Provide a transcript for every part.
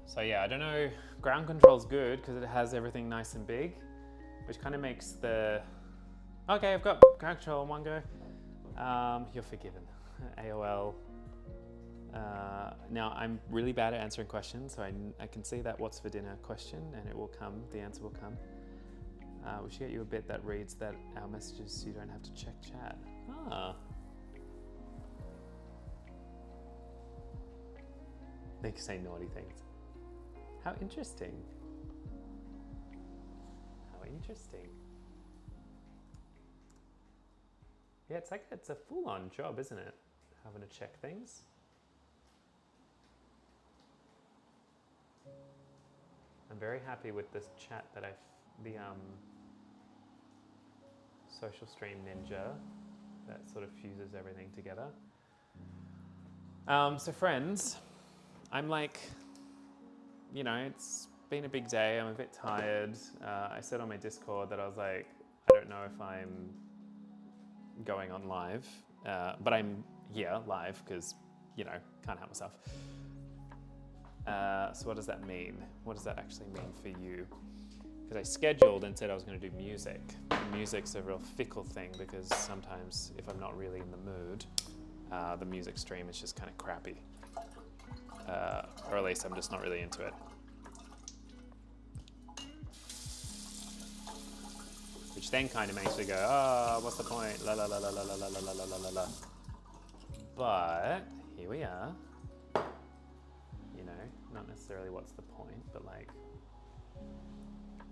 So yeah, I don't know, ground control's good because it has everything nice and big, which kind of makes the... Okay, I've got ground control in one go. You're forgiven. AOL. Now, I'm really bad at answering questions, so I can see that what's for dinner question, and it will come, the answer will come. We should get you a bit that reads that our messages so you don't have to check chat. Ah. They can say naughty things. How interesting. How interesting. Yeah, it's a full-on job, isn't it? Having to check things. I'm very happy with this chat that the Social Stream Ninja that sort of fuses everything together. So friends, I'm like, you know, it's been a big day. I'm a bit tired. I said on my Discord that I was like, I don't know if I'm going on live, but I'm here live because, you know, can't help myself. So what does that mean? What does that actually mean for you? Because I scheduled and said I was going to do music. And music's a real fickle thing because sometimes if I'm not really in the mood, the music stream is just kind of crappy. Or at least I'm just not really into it. Which then kind of makes me go, oh, what's the point? La la la la la la la la la la la la. But here we are. You know, not necessarily what's the point, but like,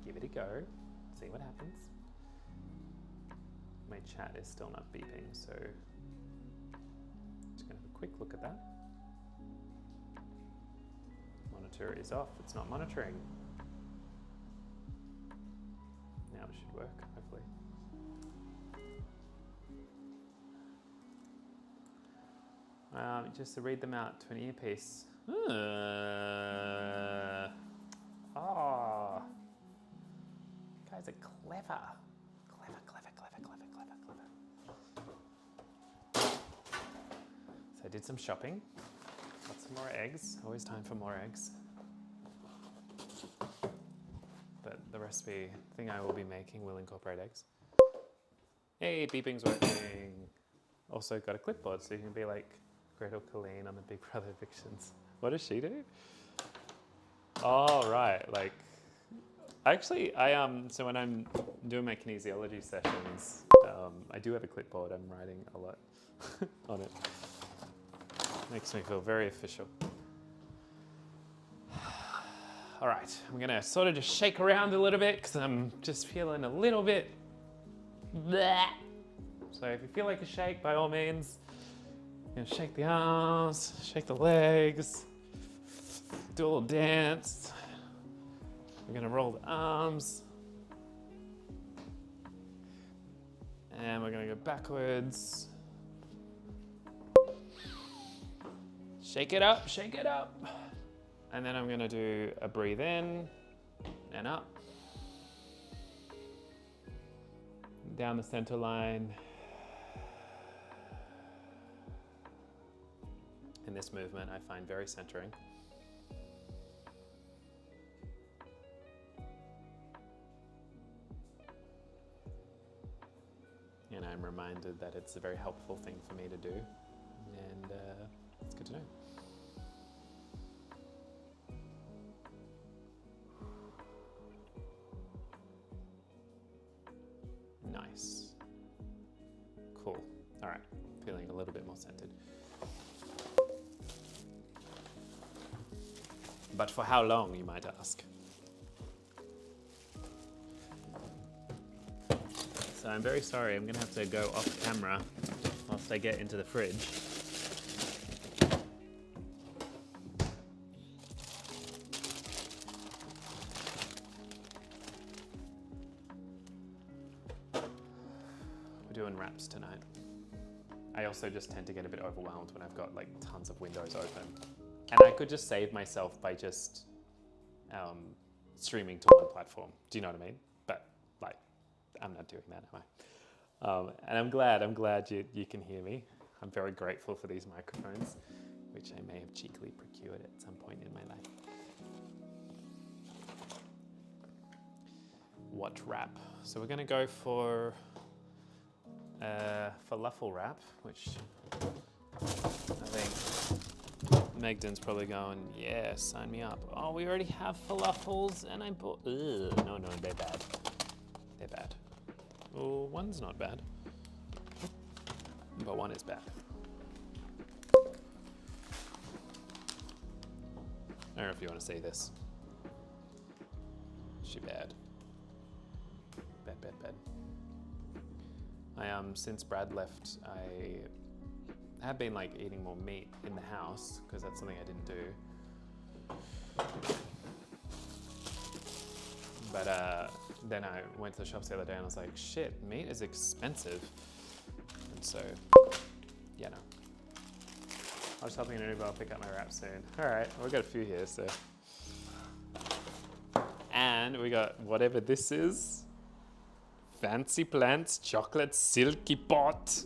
give it a go, see what happens. My chat is still not beeping, so just gonna have a quick look at that. Monitor is off, it's not monitoring. Now it should work, hopefully. Just to read them out to an earpiece. Oh. Guys are clever. Clever, clever, clever, clever, clever, clever. So I did some shopping. Got some more eggs. Always time for more eggs. But the recipe thing I will be making will incorporate eggs. Hey, beeping's working. Also got a clipboard so you can be like Gretel Colleen on the Big Brother evictions. What does she do? Oh, right, like, actually, so when I'm doing my kinesiology sessions, I do have a clipboard. I'm writing a lot on it. Makes me feel very official. All right, I'm gonna sort of just shake around a little bit because I'm just feeling a little bit bleh. So if you feel like a shake, by all means, you know, shake the arms, shake the legs, do a little dance. We're gonna roll the arms. And we're gonna go backwards. Shake it up, shake it up. And then I'm gonna do a breathe in and up. Down the center line. In this movement, I find very centering. And I'm reminded that it's a very helpful thing for me to do. And it's good to know. Nice. Cool. All right, feeling a little bit more centered. But for how long, you might ask? So I'm very sorry, I'm gonna have to go off camera whilst I get into the fridge. We're doing wraps tonight. I also just tend to get a bit overwhelmed when I've got like tons of windows open. And I could just save myself by just streaming to one platform. Do you know what I mean? But like, I'm not doing that, am I? And I'm glad you can hear me. I'm very grateful for these microphones, which I may have cheekily procured at some point in my life. what wrap. So we're gonna go for falafel wrap, which I think Megden's probably going, yeah, sign me up. Oh, we already have falafels and I bought, no, they're bad. They're bad. Oh, one's not bad, but one is bad. I don't know if you want to see this. She bad. Bad. Since Brad left, I have been like eating more meat in the house because that's something I didn't do. But then I went to the shops the other day and I was like, shit, meat is expensive. And so, yeah, no. I was helping an Uber, I'll pick up my wrap soon. All right, we've got a few here, so. And we got whatever this is. Fancy Plants Chocolate Silky Pot.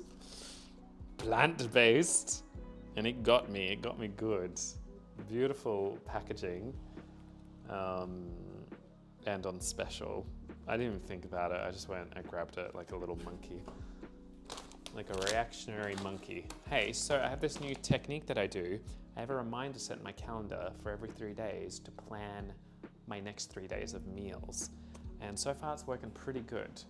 Plant-based. And it got me good. Beautiful packaging. And on special. I didn't even think about it. I just went, I grabbed it like a little monkey. Like a reactionary monkey. Hey, so I have this new technique that I do. I have a reminder set in my calendar for every 3 days to plan my next 3 days of meals. And so far it's working pretty good.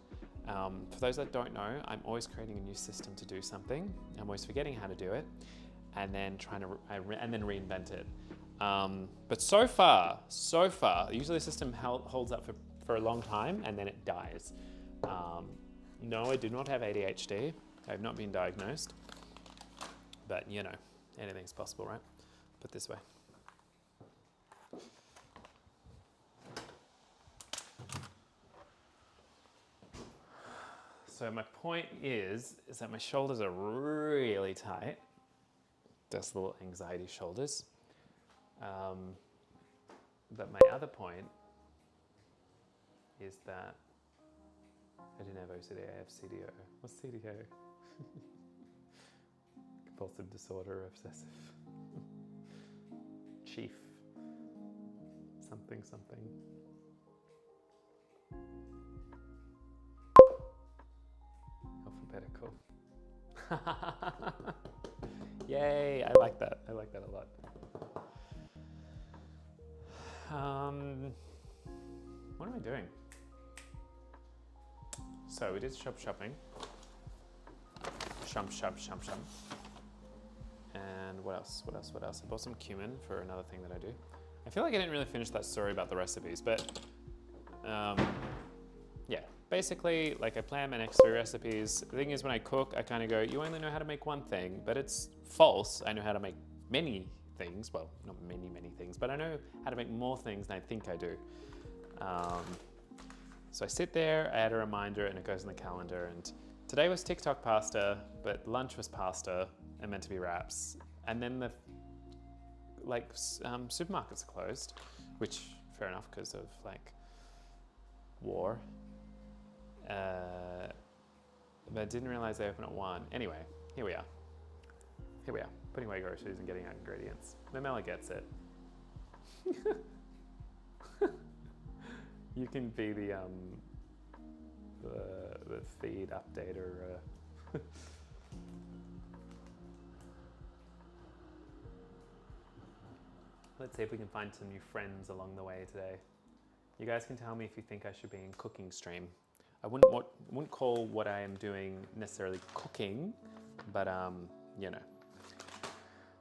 For those that don't know, I'm always creating a new system to do something. I'm always forgetting how to do it and then trying to reinvent it. But so far, usually the system holds up for a long time and then it dies. No, I do not have ADHD. I have not been diagnosed, but you know, anything's possible, right? Put it this way. So my point is that my shoulders are really tight. That's little anxiety shoulders. But my other point is that I didn't have OCD, I have CDO. What's CDO? Compulsive disorder, obsessive. Chief. Something. Alphabetical. Yay, I like that. I like that a lot. What am I doing? So we did shopping. Shum. And what else? I bought some cumin for another thing that I do. I feel like I didn't really finish that story about the recipes, but yeah, basically, like I plan my next 3 recipes. The thing is, when I cook, I kind of go, you only know how to make one thing, but it's false. I know how to make many things. Well, not many things, but I know how to make more things than I think I do. So I sit there, I add a reminder, and it goes in the calendar. And today was TikTok pasta, but lunch was pasta and meant to be wraps. And then the supermarkets are closed, which fair enough because of like war. But I didn't realize they open at 1. Anyway, here we are. Putting away groceries and getting out ingredients. Mamela gets it. You can be the feed updater. Let's see if we can find some new friends along the way today. You guys can tell me if you think I should be in cooking stream. I wouldn't call what I am doing necessarily cooking, but you know.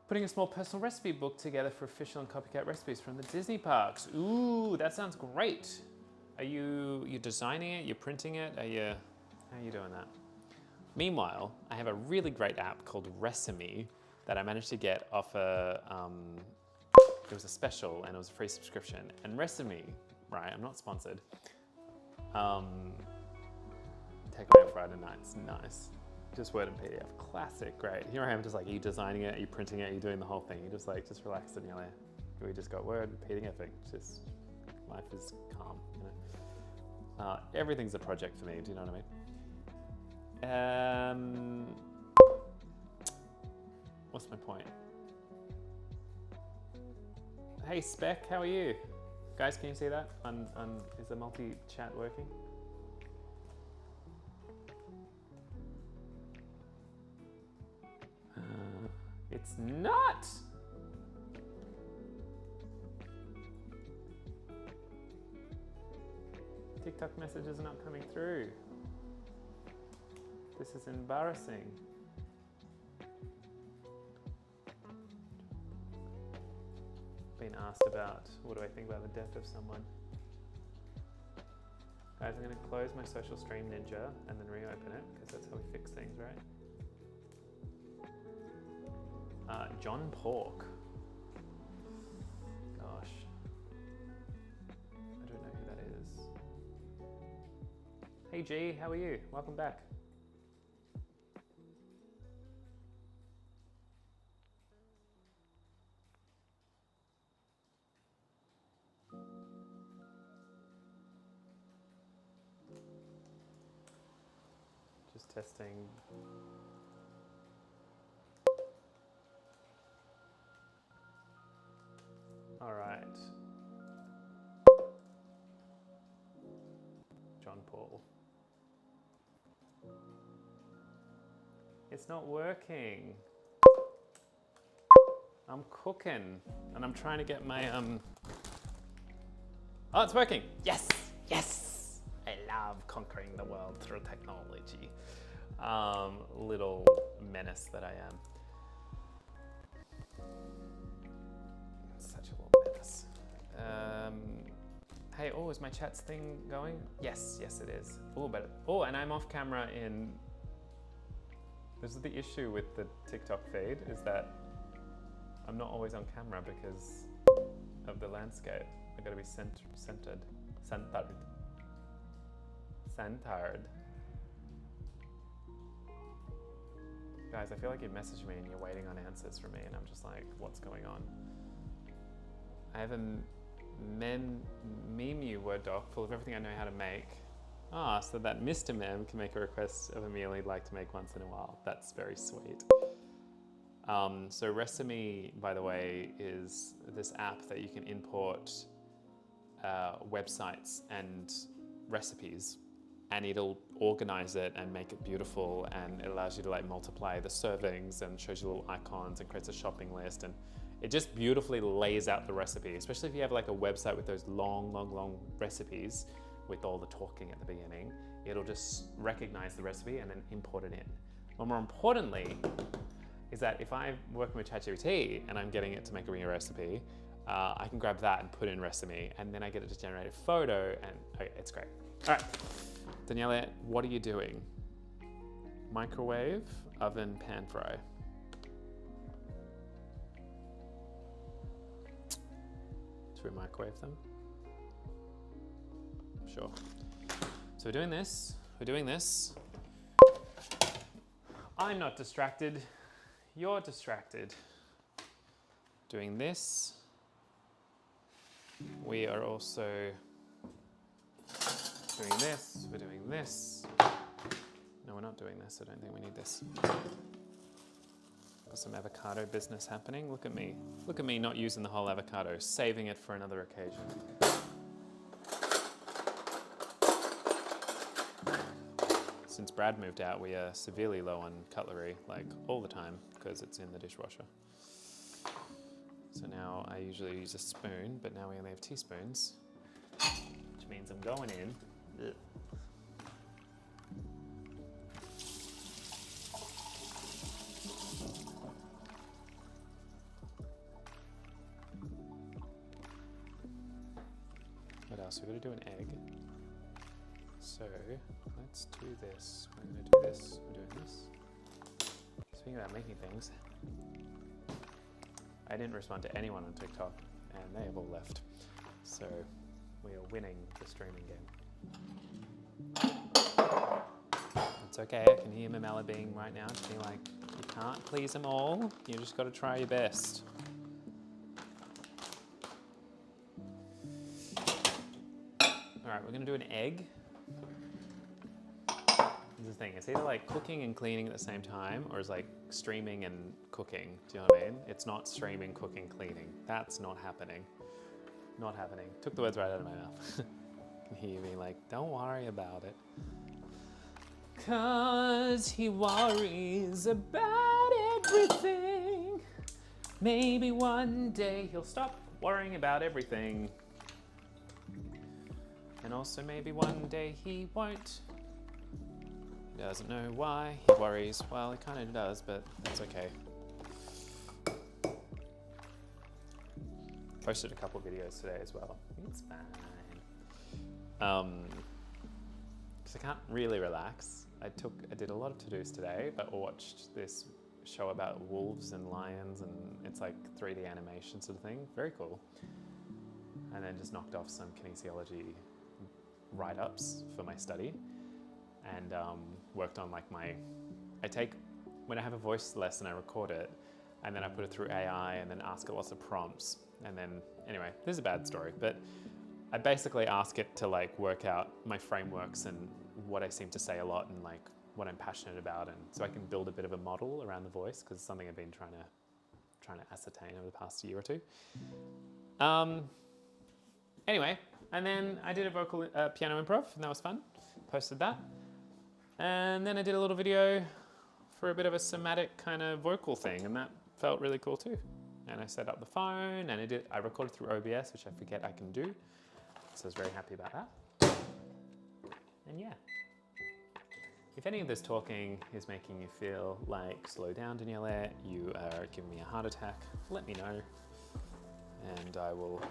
Putting a small personal recipe book together for official and copycat recipes from the Disney parks. Ooh, that sounds great. Are you designing it? You're printing it? How are you doing that? Meanwhile, I have a really great app called Resimi that I managed to get off it was a special and it was a free subscription. And Resimi, right, I'm not sponsored. Take away on Friday nights, nice. Just Word and PDF, classic, great. Here I am just like, are you designing it, are you printing it, are you doing the whole thing? You just relax in your lap. We just got Word, PDF, just life is calm, you know. Everything's a project for me, do you know what I mean? What's my point? Hey Spec, how are you? Guys, can you see that? Is the multi-chat working? not. TikTok messages are not coming through. This is embarrassing. Been asked about what do I think about the death of someone. Guys, I'm going to close my social stream Ninja and then reopen it because that's how we fix things, right? John Pork. Gosh. I don't know who that is. Hey G, how are you? Welcome back. Just testing. All right. John Paul. It's not working. I'm cooking and I'm trying to get my Oh, it's working. Yes. Yes. I love conquering the world through technology. Little menace that I am. Such a little menace. Hey, oh, is my chats thing going? Yes, yes it is. Oh, and I'm off camera in... This is the issue with the TikTok feed, is that I'm not always on camera because of the landscape. I gotta be centered. Guys, I feel like you messaged me and you're waiting on answers from me and I'm just like, what's going on? I have a Memu Word doc full of everything I know how to make. Ah, so that Mr. Mem can make a request of a meal he'd like to make once in a while. That's very sweet. So Resemi, by the way, is this app that you can import websites and recipes, and it'll organize it and make it beautiful, and it allows you to like multiply the servings and shows you little icons and creates a shopping list, and it just beautifully lays out the recipe, especially if you have like a website with those long recipes with all the talking at the beginning. It'll just recognize the recipe and then import it in. But more importantly, is that if I'm working with ChatGPT and I'm getting it to make a recipe, I can grab that and put it in Resemi, and then I get it to generate a photo, and okay, it's great. All right, Daniela, what are you doing? Microwave, oven, pan fry. Should we microwave them? Sure. So we're doing this. I'm not distracted. You're distracted. Doing this. We are also doing this. We're doing this. No, we're not doing this. I don't think we need this. Got some avocado business happening. Look at me. Look at me not using the whole avocado, saving it for another occasion. Since Brad moved out, we are severely low on cutlery, like all the time, because it's in the dishwasher. So now I usually use a spoon, but now we only have teaspoons, which means I'm going in. Ugh. What else? We're going to do an egg. So let's do this. We're going to do this. We're doing this. Speaking about making things, I didn't respond to anyone on TikTok, and they have all left. So we are winning the streaming game. It's okay. I can hear Mamela being right now, just being like, you can't please them all. You just got to try your best. All right, we're going to do an egg. This is the thing, it's either like cooking and cleaning at the same time, or it's like streaming and cooking. Do you know what I mean? It's not streaming, cooking, cleaning. That's not happening. Not happening. Took the words right out of my mouth. I can hear you being like, don't worry about it. 'Cause he worries about everything. Maybe one day he'll stop worrying about everything. And also maybe one day he won't. Doesn't know why he worries. Well, he kind of does, but that's okay. Posted a couple videos today as well. It's fine. Because I can't really relax. I did a lot of to-dos today, but watched this show about wolves and lions, and it's like 3D animation sort of thing. Very cool. And then just knocked off some kinesiology write-ups for my study, and worked on like when I have a voice lesson, I record it, and then I put it through AI, and then ask it lots of prompts. And then, anyway, this is a bad story, but I basically ask it to like work out my frameworks and what I seem to say a lot and like what I'm passionate about, and so I can build a bit of a model around the voice, because it's something I've been trying to ascertain over the past year or two. Anyway, and then I did a piano improv, and that was fun. Posted that. And then I did a little video for a bit of a somatic kind of vocal thing, and that felt really cool too. And I set up the phone, and I recorded through OBS, which I forget I can do. So I was very happy about that. And yeah. If any of this talking is making you feel like, slow down, Daniela, you are giving me a heart attack, let me know, and I will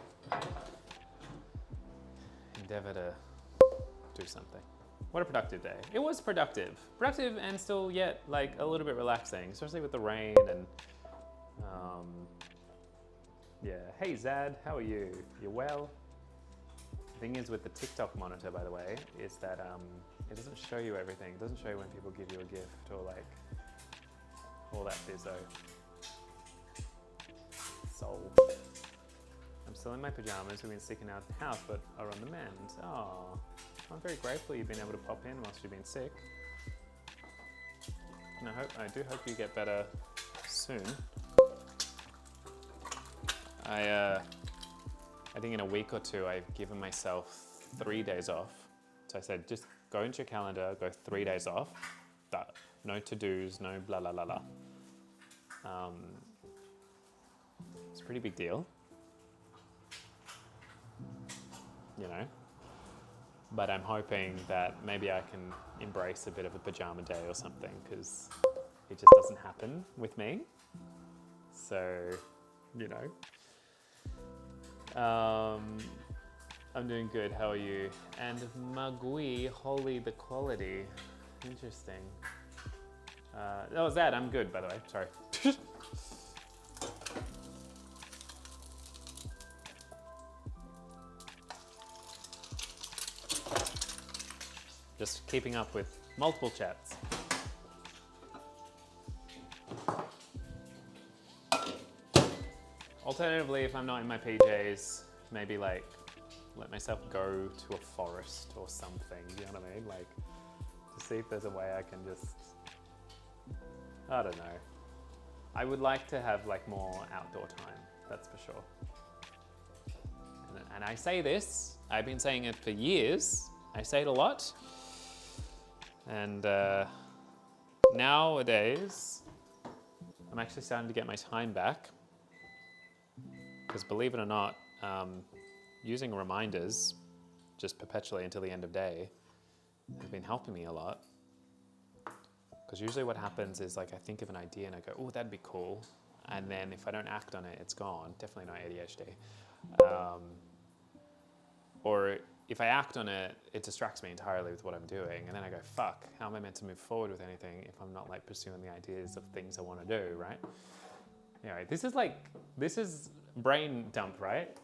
endeavor to do something. What a productive day. It was productive. Productive and still yet like a little bit relaxing, especially with the rain and yeah. Hey Zad, how are you? You well? The thing is with the TikTok monitor, by the way, is that it doesn't show you everything. It doesn't show you when people give you a gift or like all that bizzo. Soul. I'm still in my pajamas. We've been sticking out the house, but are on the mend. Oh, I'm very grateful you've been able to pop in whilst you've been sick. And I do hope you get better soon. I think in a week or two, I've given myself 3 days off. So I said, just go into your calendar, go 3 days off. No to-dos, no blah, blah, blah, blah. It's a pretty big deal, you know? But I'm hoping that maybe I can embrace a bit of a pajama day or something, because it just doesn't happen with me. So, you know. I'm doing good, how are you? And Magui, holy the quality. Interesting. Oh, Zad, I'm good, by the way, sorry. Just keeping up with multiple chats. Alternatively, if I'm not in my PJs, maybe like let myself go to a forest or something, you know what I mean? Like, to see if there's a way I can just, I don't know. I would like to have like more outdoor time, that's for sure. And I say this, I've been saying it for years. I say it a lot. And nowadays, I'm actually starting to get my time back. Because believe it or not, using reminders just perpetually until the end of day has been helping me a lot. Because usually what happens is like I think of an idea and I go, oh, that'd be cool. And then if I don't act on it, it's gone. Definitely not ADHD. Or if I act on it, it distracts me entirely with what I'm doing. And then I go, fuck, how am I meant to move forward with anything if I'm not like pursuing the ideas of things I want to do, right? Anyway, this is brain dump, right?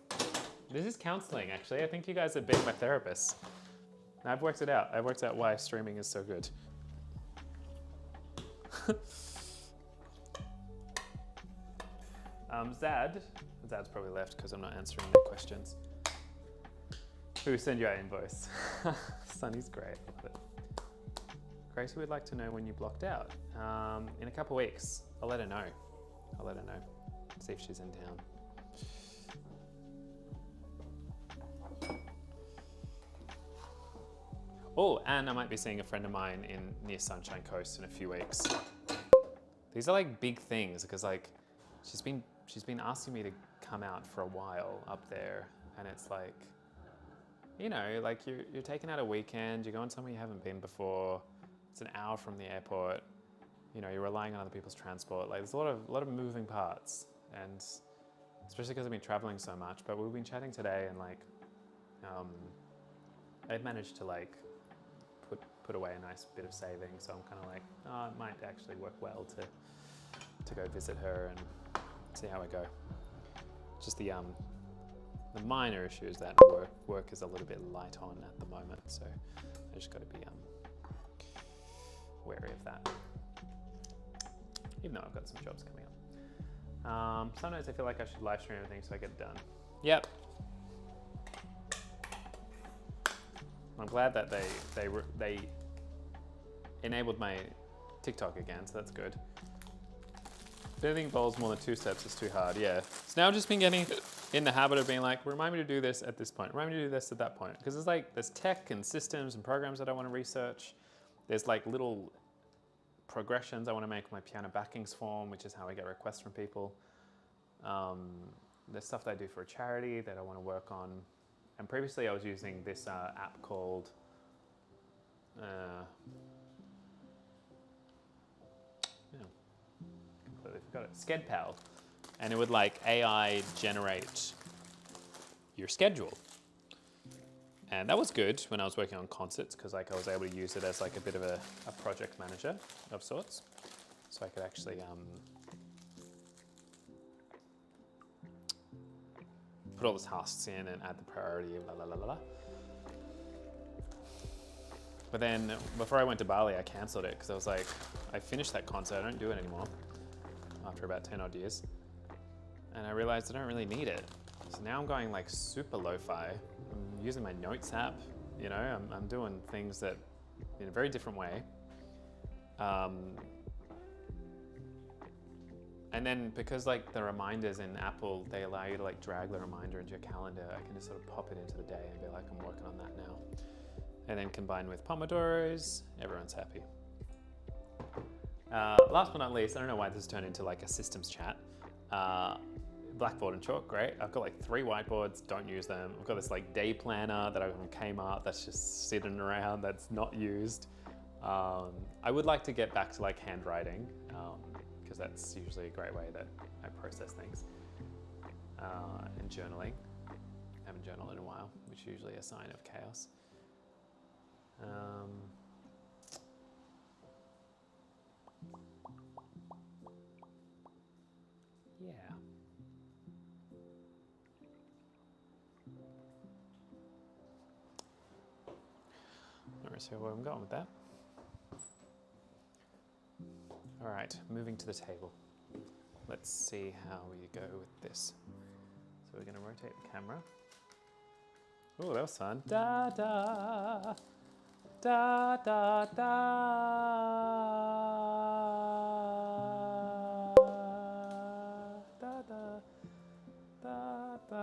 This is counseling, actually. I think you guys have been my therapists. I've worked it out. I've worked out why streaming is so good. Zad's probably left because I'm not answering their questions. Who send you our invoice? Sunny's great, love it. Gracie would like to know when you blocked out. In a couple weeks, I'll let her know. See if she's in town. Oh, and I might be seeing a friend of mine near Sunshine Coast in a few weeks. These are like big things because like she's been she's been asking me to come out for a while up there, and it's like, you know, like you're taking out a weekend, you're going somewhere you haven't been before, it's an hour from the airport, you know, you're relying on other people's transport. Like, there's a lot of moving parts, and especially because I've been traveling so much. But we've been chatting today, and like, I've managed to like put away a nice bit of savings, so I'm kind of like, oh, it might actually work well to go visit her and see how I go. Just the minor issue is that work is a little bit light on at the moment, so I just got to be wary of that. Even though I've got some jobs coming up. Sometimes I feel like I should live stream everything so I get it done. Yep. I'm glad that they enabled my TikTok again, so that's good. If anything involves more than 2 steps, it's too hard. Yeah. So now I've just been getting in the habit of being like, remind me to do this at this point. Remind me to do this at that point. Because there's tech and systems and programs that I want to research. There's like little progressions I want to make with my piano backings form, which is how I get requests from people. There's stuff that I do for a charity that I want to work on. And previously I was using this app called completely forgot it. SchedPal. And it would like AI generate your schedule. And that was good when I was working on concerts, because like I was able to use it as like a bit of a project manager of sorts. So I could actually put all the tasks in and add the priority, blah, blah, blah, blah. But then before I went to Bali, I canceled it because I was like, I finished that concert, I don't do it anymore after about 10 odd years. And I realized I don't really need it. So now I'm going like super lo-fi. I'm using my Notes app, you know, I'm doing things that in a very different way. And then because like the reminders in Apple, they allow you to like drag the reminder into your calendar, I can just sort of pop it into the day and be like, I'm working on that now. And then combined with Pomodoros, everyone's happy. Last but not least, I don't know why this has turned into like a systems chat. Blackboard and chalk, great. I've got like 3 whiteboards, don't use them. I've got this like day planner that I got from Kmart that's just sitting around, that's not used. I would like to get back to like handwriting, because that's usually a great way that I process things. And journaling. I haven't journaled in a while, which is usually a sign of chaos. Yeah. Not really sure where I'm going with that. All right, moving to the table. Let's see how we go with this. So we're going to rotate the camera. Oh, that was fun. Da da da da da da da da da.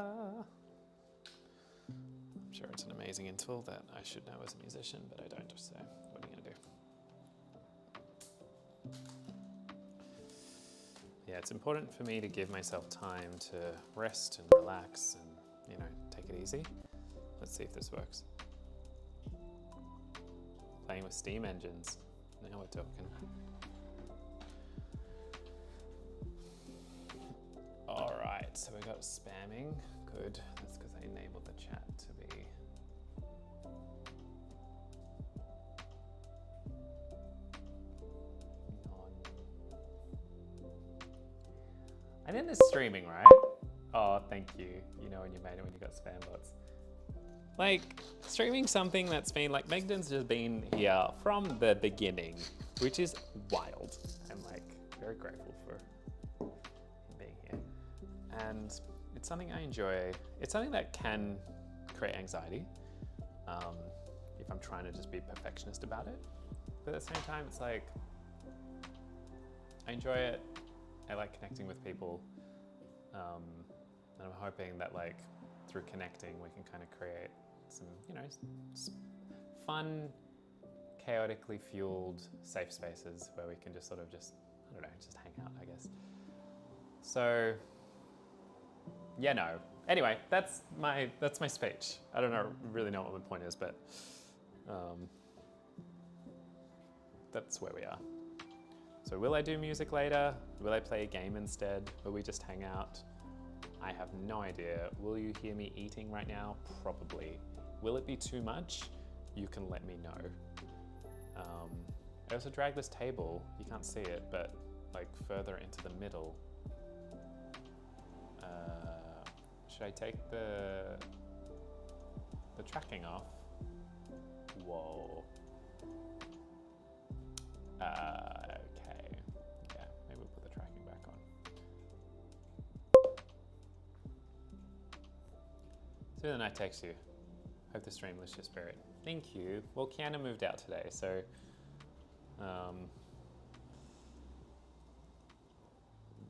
I'm sure it's an amazing interval that I should know as a musician, but I don't. So what are you going to do? Yeah, it's important for me to give myself time to rest and relax and, you know, take it easy. Let's see if this works. Playing with steam engines. Now we're talking. All right, so we got spamming. Good. That's because I enabled the chat to be. And then there's streaming, right? Oh, thank you. You know when you made it when you got spam bots. Like, streaming something that's been, like, Megdan's just been here from the beginning, which is wild. I'm, like, very grateful for him being here. And it's something I enjoy. It's something that can create anxiety if I'm trying to just be perfectionist about it. But at the same time, it's like, I enjoy it. I like connecting with people. And I'm hoping that, like, through connecting, we can kind of create some, you know, fun, chaotically fueled safe spaces where we can just sort of just, I don't know, just hang out, I guess. So Yeah, no. Anyway, that's my speech. I don't really know what my point is, but that's where we are. So will I do music later? Will I play a game instead? Will we just hang out? I have no idea. Will you hear me eating right now? Probably. Will it be too much? You can let me know. I also dragged this table, you can't see it, but like further into the middle. Should I take the tracking off? Whoa. Okay. Yeah, maybe we'll put the tracking back on. So then I text you. Hope the stream lifts your spirit. Thank you. Well, Kiana moved out today, so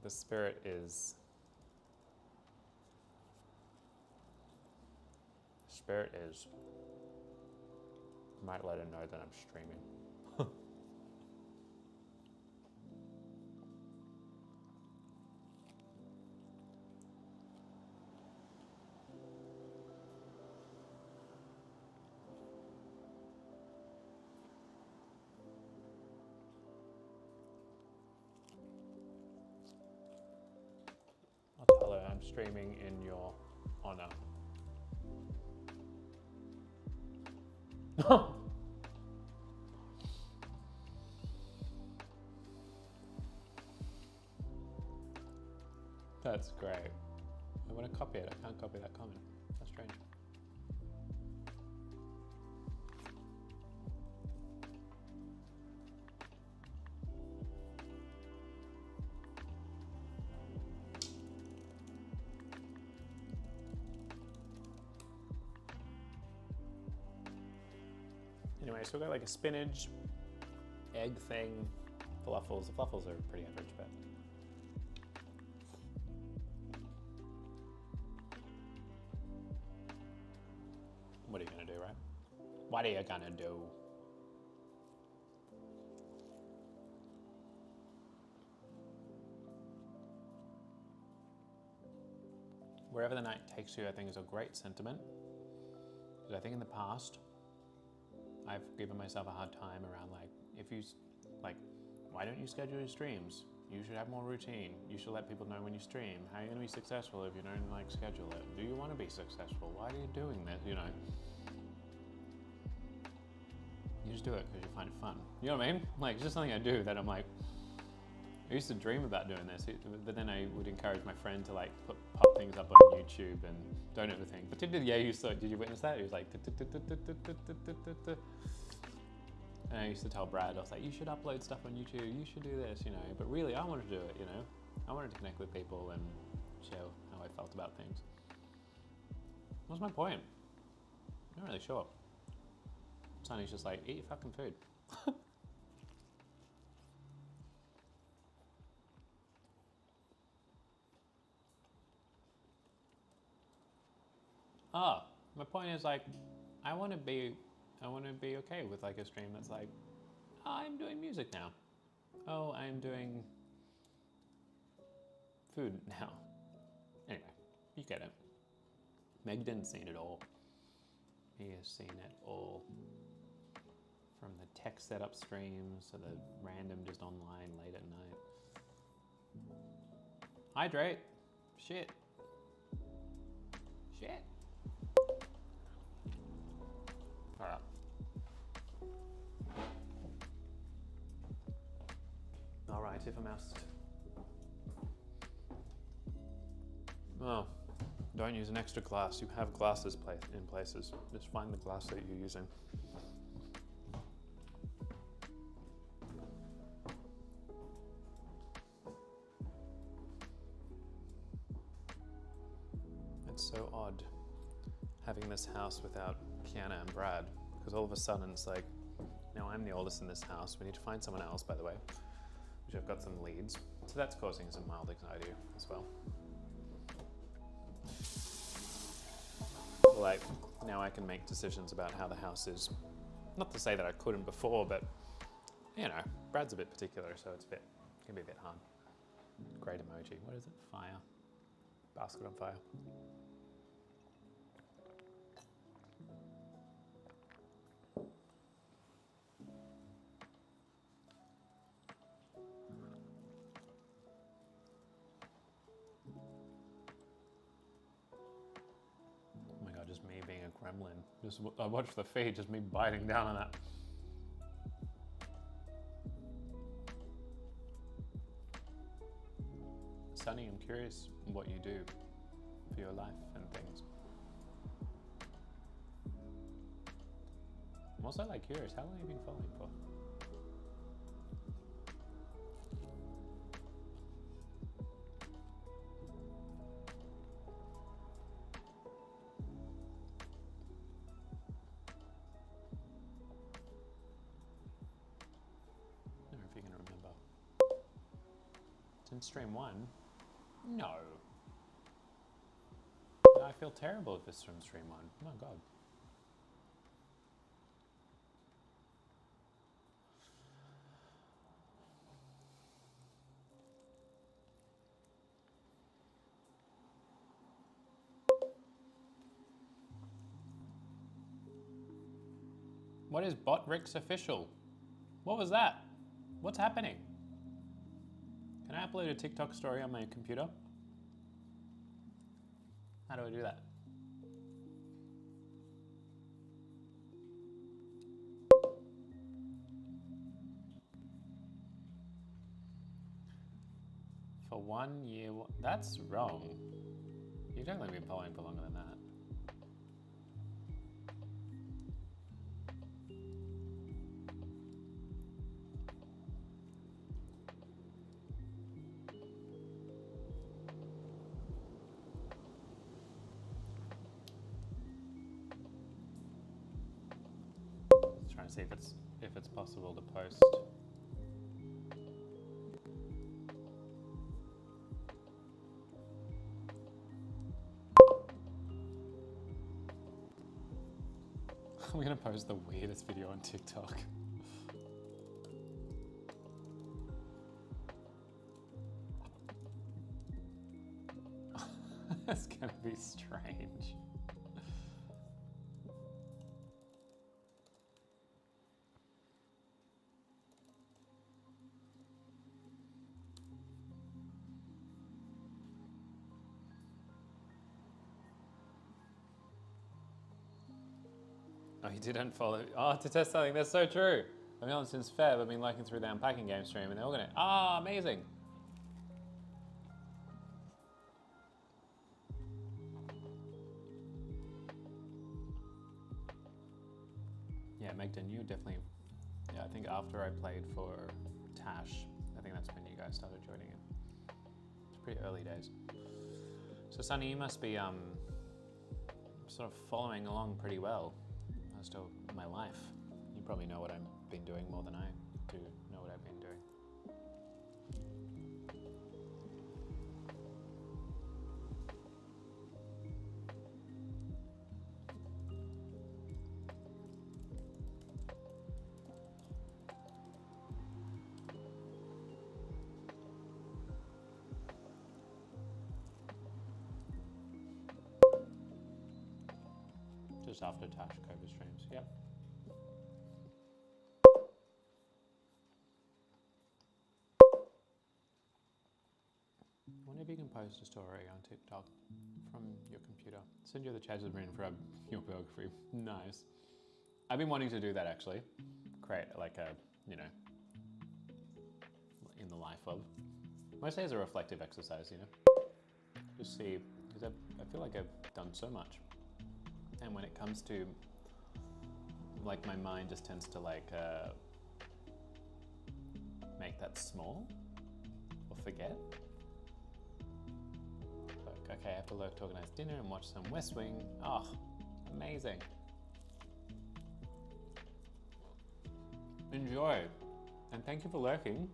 the spirit is might let her know that I'm streaming. I'll tell her I'm streaming in your honor. That's great. I want to copy it. I can't copy that comment. That's strange. Anyway, so we've got like a spinach, egg thing, falafels. The falafels are pretty average, but what are you gonna do, right? What are you gonna do? Wherever the night takes you, I think is a great sentiment. Because I think in the past, I've given myself a hard time around like, why don't you schedule your streams? You should have more routine. You should let people know when you stream. How are you gonna be successful if you don't like schedule it? Do you wanna be successful? Why are you doing this, you know? You just do it because you find it fun. You know what I mean? Like, it's just something I do that I'm like, I used to dream about doing this, but then I would encourage my friend to like pop things up on YouTube and donate the thing. But did you witness that? He was like, and I used to tell Brad, I was like, you should upload stuff on YouTube, you should do this, you know. But really, I wanted to do it, you know. I wanted to connect with people and share how I felt about things. What's my point? I'm not really sure. Sonny's just like, eat your fucking food. My point is like, I want to be okay with like a stream that's like, oh, I'm doing music now. Oh, I'm doing food now. Anyway, you get it. Meg didn't see it all. He has seen it all. From the tech setup streams to the random just online late at night. Hydrate. Shit. Alright. Alright, if I must. Oh, don't use an extra glass. You have glasses in places. Just find the glass that you're using. It's so odd having this house without Kiana and Brad, because all of a sudden it's like, now I'm the oldest in this house. We need to find someone else, by the way, which I've got some leads. So that's causing some mild anxiety as well. Like, now I can make decisions about how the house is. Not to say that I couldn't before, but you know, Brad's a bit particular, so it can be a bit hard. Great emoji. What is it? Fire. Basket on fire. Oh my god, just me being a gremlin. I watched the feed, just me biting down on that. Sunny, I'm curious what you do for your life and things. I'm also like curious, how long have you been following for? I don't know if you can remember. It's in stream 1. No. I feel terrible if it's from stream 1. Oh my god. What is Botrix official? What was that? What's happening? Can I upload a TikTok story on my computer? How do I do that? For 1 year, that's wrong. You've definitely been following for longer than that. Trying to see if it's possible to post. I'm gonna post the weirdest video on TikTok. That's gonna be strange. Oh, you did unfollow. Oh, to test something. That's so true. I've been on since Feb. I've been liking through the unpacking game stream, and they're all gonna. Ah, amazing. Yeah, Megden, you definitely. Yeah, I think after I played for Tash, I think that's when you guys started joining it. It's pretty early days. So Sunny, you must be sort of following along pretty well as to my life. You probably know what I've been doing more than I do know what I've been doing. Just after Tash Cobra streams, yep. I wonder if you can post a story on TikTok from your computer. Send you the Chaz of Marine for your biography. Nice. I've been wanting to do that actually. Create like a, you know, in the life of. Mostly as a reflective exercise, you know. Just see, because I feel like I've done so much. And when it comes to, like my mind just tends to like make that small or forget. Like, okay, I have to lurk to organize dinner and watch some West Wing. Oh, amazing. Enjoy. And thank you for lurking.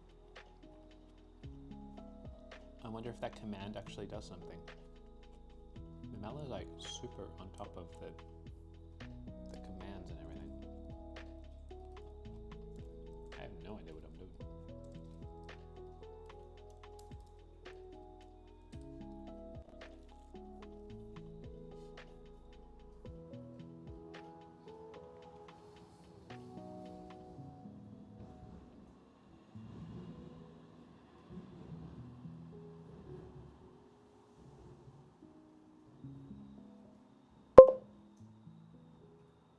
I wonder if that command actually does something. Mamela is like super on top of the commands and everything. I have no idea what I'm doing.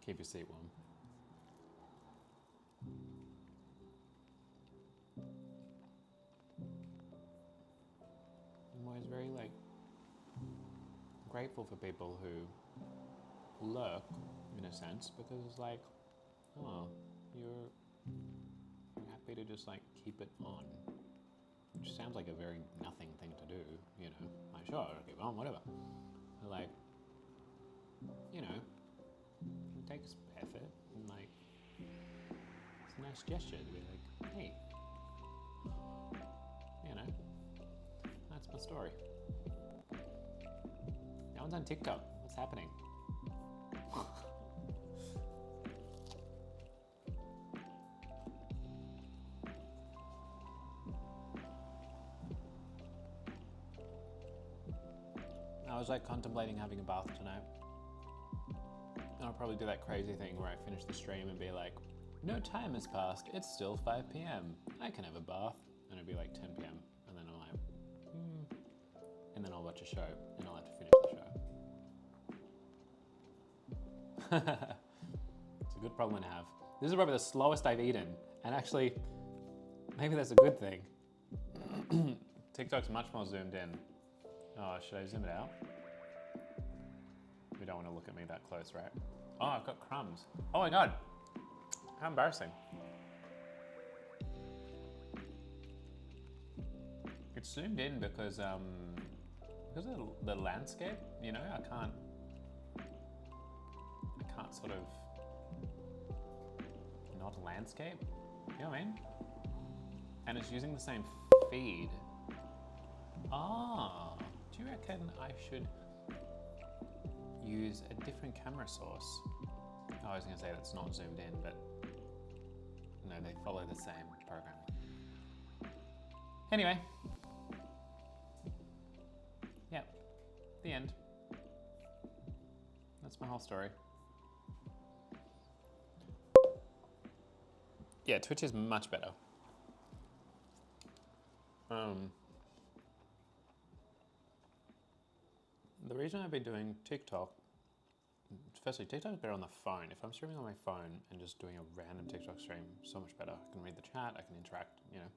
Keep your seat warm. I'm always very like grateful for people who lurk in a sense, because it's like, oh, you're happy to just like keep it on, which sounds like a very nothing thing to do, you know, like sure, I'll keep it on, whatever. But like, you know, it takes effort, and like, it's a nice gesture to be like, hey, you know, that's my story. That one's on TikTok. What's happening? I was like contemplating having a bath tonight. And I'll probably do that crazy thing where I finish the stream and be like, no time has passed, it's still 5 p.m. I can have a bath. And it'll be like 10 p.m. And then I'm like, And then I'll watch a show and I'll have to finish the show. It's a good problem to have. This is probably the slowest I've eaten. And actually, maybe that's a good thing. TikTok's much more zoomed in. Oh, should I zoom it out? We don't want to look at me that close, right? Oh, I've got crumbs. Oh my God. How embarrassing. It's zoomed in because of the landscape, you know, I can't sort of not landscape, you know what I mean? And it's using the same feed. Ah, do you reckon I should use a different camera source? Oh, I was gonna say that's not zoomed in, but no, they follow the same program. Anyway. Yep, the end. That's my whole story. Yeah, Twitch is much better. The reason I've been doing TikTok, firstly, TikTok is better on the phone. If I'm streaming on my phone and just doing a random TikTok stream, so much better. I can read the chat, I can interact, you know.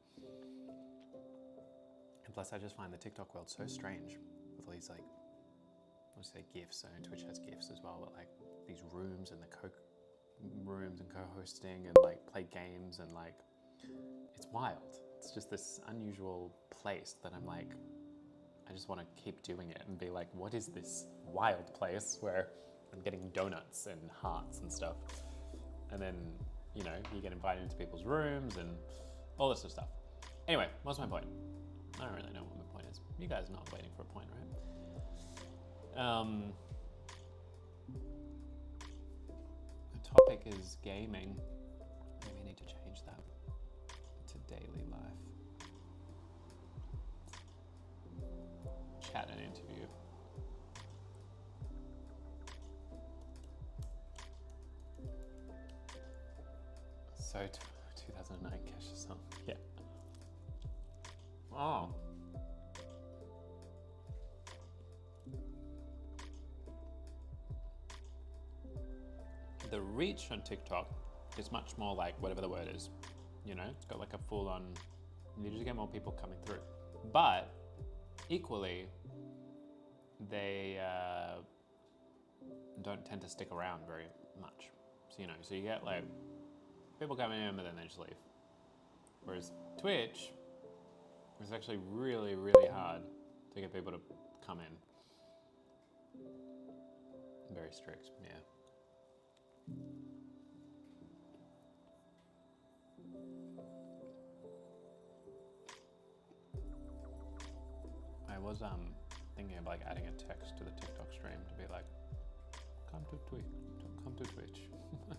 And plus I just find the TikTok world so strange with all these like, I would say GIFs, I know Twitch has GIFs as well, but like these rooms and the rooms and co-hosting and like play games and like, it's wild. It's just this unusual place that I'm like, I just want to keep doing it and be like, what is this wild place where I'm getting donuts and hearts and stuff? And then, you know, you get invited into people's rooms and all this sort of stuff. Anyway, what's my point? I don't really know what my point is. You guys are not waiting for a point, right? The topic is gaming. Maybe I need to change that to daily life. Chat and interview. So 2009 Kesha song, yeah. Oh. The reach on TikTok is much more like whatever the word is, you know, it's got like a full on, you just get more people coming through. But equally, they don't tend to stick around very much. So, you know, so you get like people coming in and then they just leave. Whereas Twitch, it's actually really, really hard to get people to come in. Very strict, yeah. I was thinking of like adding a text to the TikTok stream to be like, come to Twitch. Come to Twitch, yeah.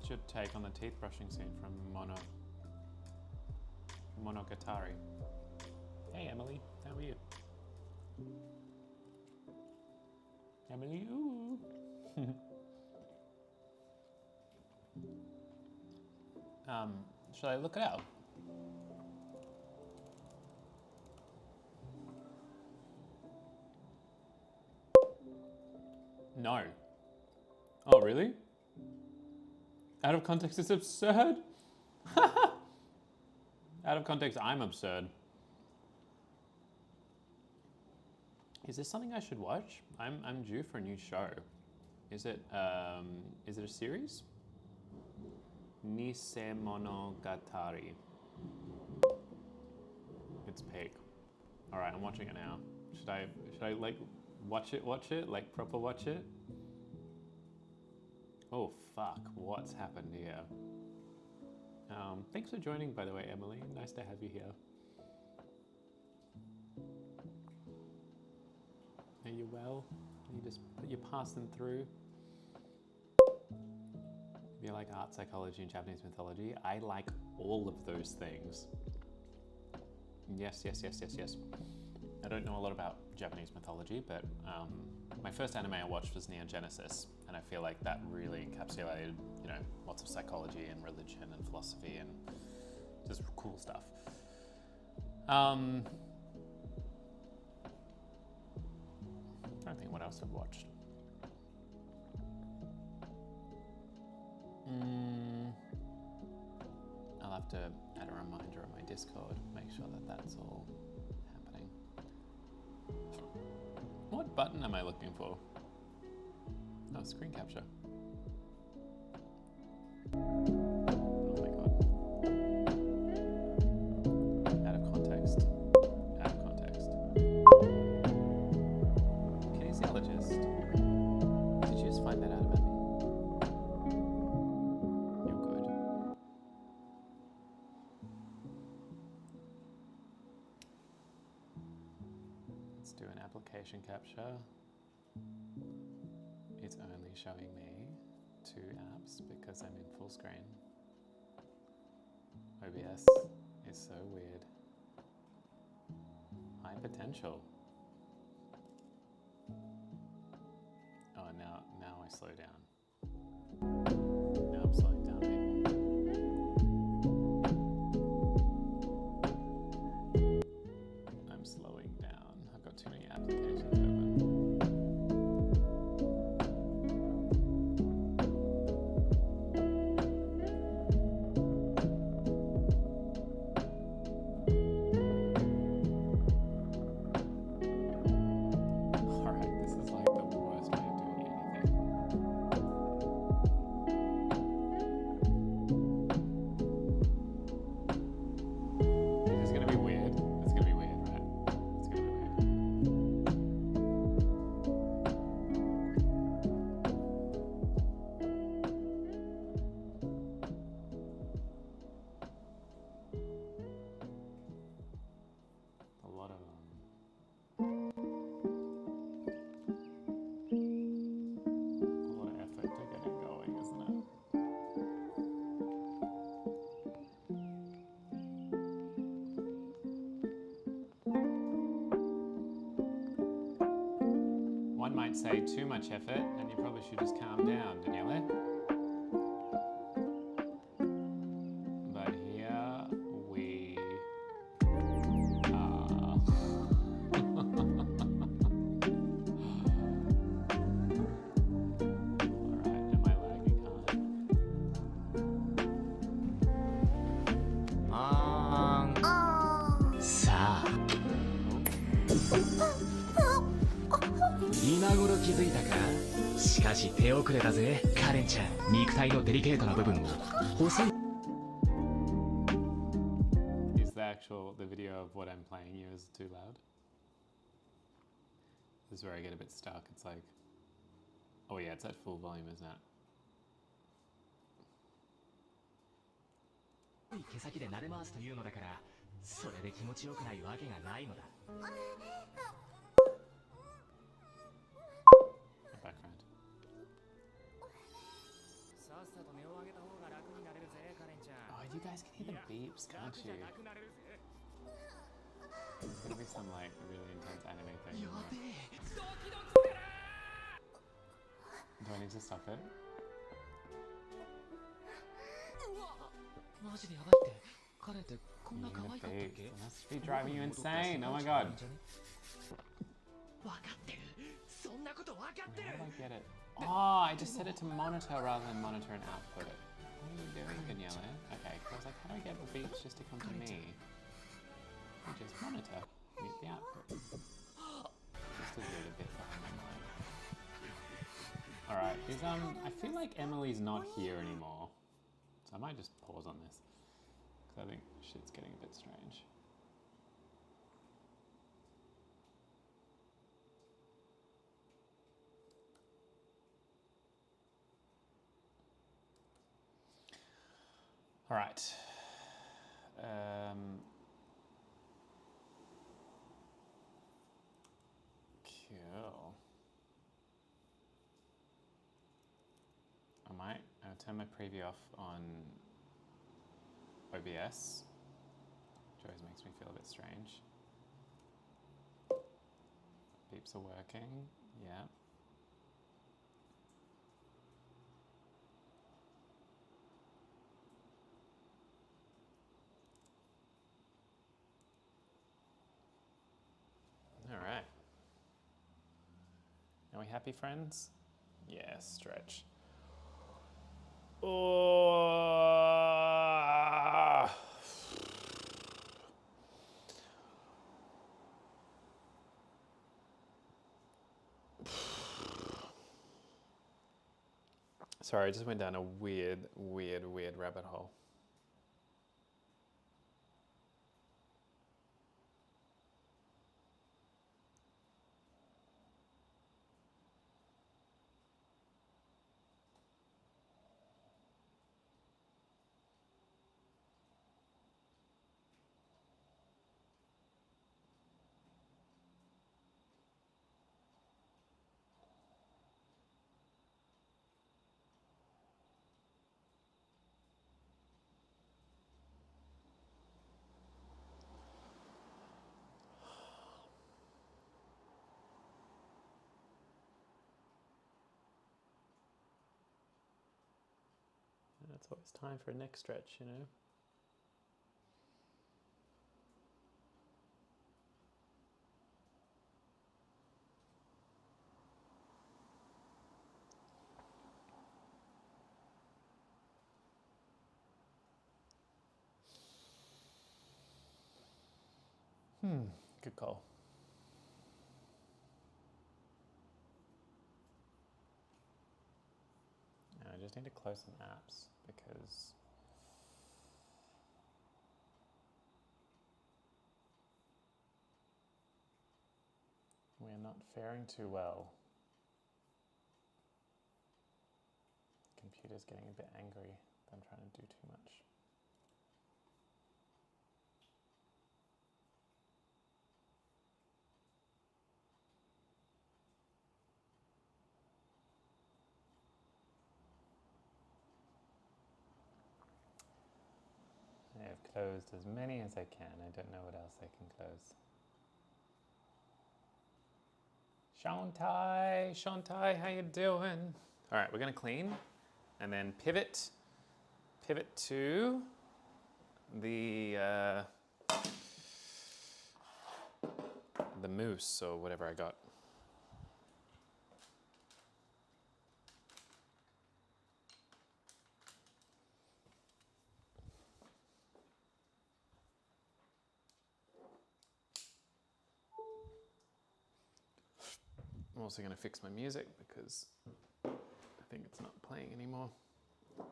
What's your take on the teeth brushing scene from Monogatari? Hey Emily, how are you? Emily, ooh. Should I look it up? No. Oh, really? Out of context, it's absurd. Out of context, I'm absurd. Is this something I should watch? I'm due for a new show. Is it a series? Nisemonogatari. It's peak. All right, I'm watching it now. Should I like watch it, like proper watch it? Oh fuck, what's happened here? Thanks for joining, by the way, Emily. Nice to have you here. Are you well? You're passing through? You like art, psychology, and Japanese mythology? I like all of those things. Yes. I don't know a lot about Japanese mythology, but my first anime I watched was Neon Genesis, and I feel like that really encapsulated, you know, lots of psychology and religion and philosophy and just cool stuff. I don't think what else I've watched. I'll have to add a reminder on my Discord, make sure that that's all happening. What button am I looking for? Oh, screen capture. Oh my god. Out of context. Out of context. Kinesiologist. Did you just find that out about me? You're good. Let's do an application capture. It's only showing me 2 apps because I'm in full screen. OBS is so weird. High potential. Oh, now I slow down. Now I'm slowing down, people. I'm slowing down. I've got too many applications open. One might say too much effort, and you probably should just calm down, Daniele. But here we are. Alright, am I lagging hard? さあ今頃気づいたか。しかし手遅れだぜカレンちゃん。肉体のデリケートな部分を細い Is the video of what I'm playing you is too loud? This is where I get a bit stuck. It's like, oh yeah, it's at full volume, isn't it? 毛先で撫で回すというのだから、それで気持ちよくないわけがないのだ。Background. さっさと音を上げた方が you guys can hear the beeps, can't you? There's gonna be some like really intense anime thing. Do I need to stop it? マジでやばいって。彼ってこんな可愛かったっ Beeps. け？ It must be driving you insane. Oh my god. わかってる。そんなことわかってる。 How do I get it? Oh, I just set it to monitor rather than monitor and output it. What are you doing, Daniela? Okay, I was like, how do I get the beeps just to come to me? You just monitor, mute the output. Just a little bit behind my mind. Alright, I feel like Emily's not here anymore. So I might just pause on this. Because I think shit's getting a bit strange. All right. Cool. I'll turn my preview off on OBS, which always makes me feel a bit strange. Beeps are working, yeah. All right. Are we happy, friends? Yeah, stretch. Oh. Sorry, I just went down a weird rabbit hole. It's always time for a neck stretch, you know. Good call. I just need to close some apps because we're not faring too well. Computer's getting a bit angry that I'm trying to do too much. I have closed as many as I can. I don't know what else I can close. Shantai, how you doing? All right, we're gonna clean and then pivot to the mousse or whatever I got. I'm also going to fix my music because I think it's not playing anymore. I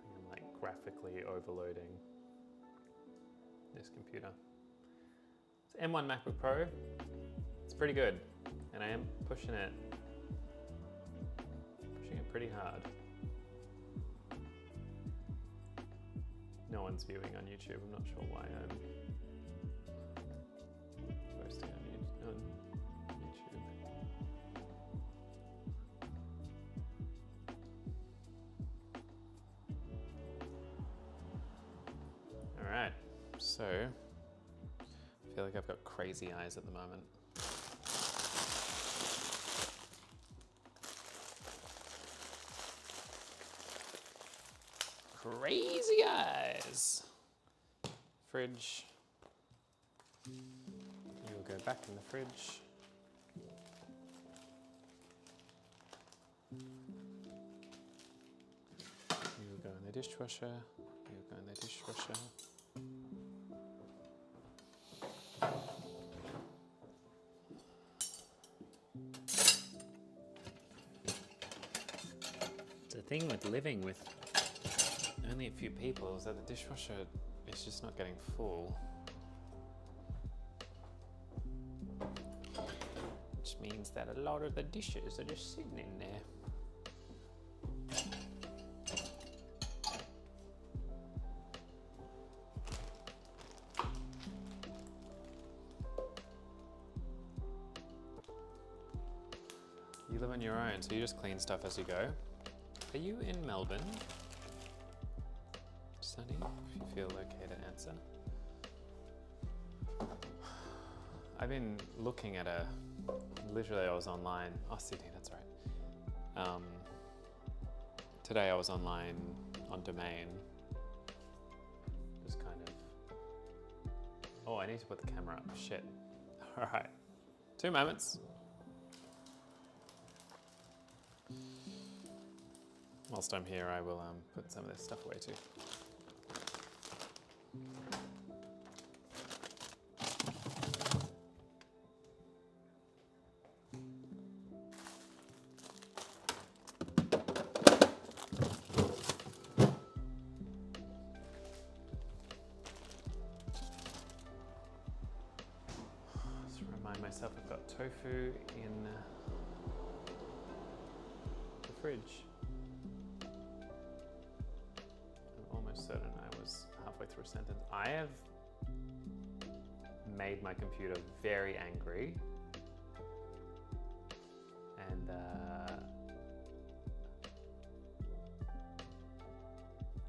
think I'm like graphically overloading this computer. It's M1 MacBook Pro. It's pretty good. And I am pushing it pretty hard. No one's viewing on YouTube. I'm not sure why I'm posting on YouTube. All right, so I feel like I've got crazy eyes at the moment. Crazy eyes. Fridge. You'll go back in the fridge. You'll go in the dishwasher. You'll go in the dishwasher. The thing with living with only a few people is that the dishwasher is just not getting full. Which means that a lot of the dishes are just sitting in there. You live on your own, so you just clean stuff as you go. Are you in Melbourne? Sunny, if you feel okay to answer. I've been looking at literally I was online, oh Sydney, that's right. Today I was online on Domain, just kind of, oh I need to put the camera up, shit. All right, 2 moments. Whilst I'm here, I will put some of this stuff away too. Just remind myself I've got tofu in the fridge. Certain I was halfway through a sentence. I have made my computer very angry, and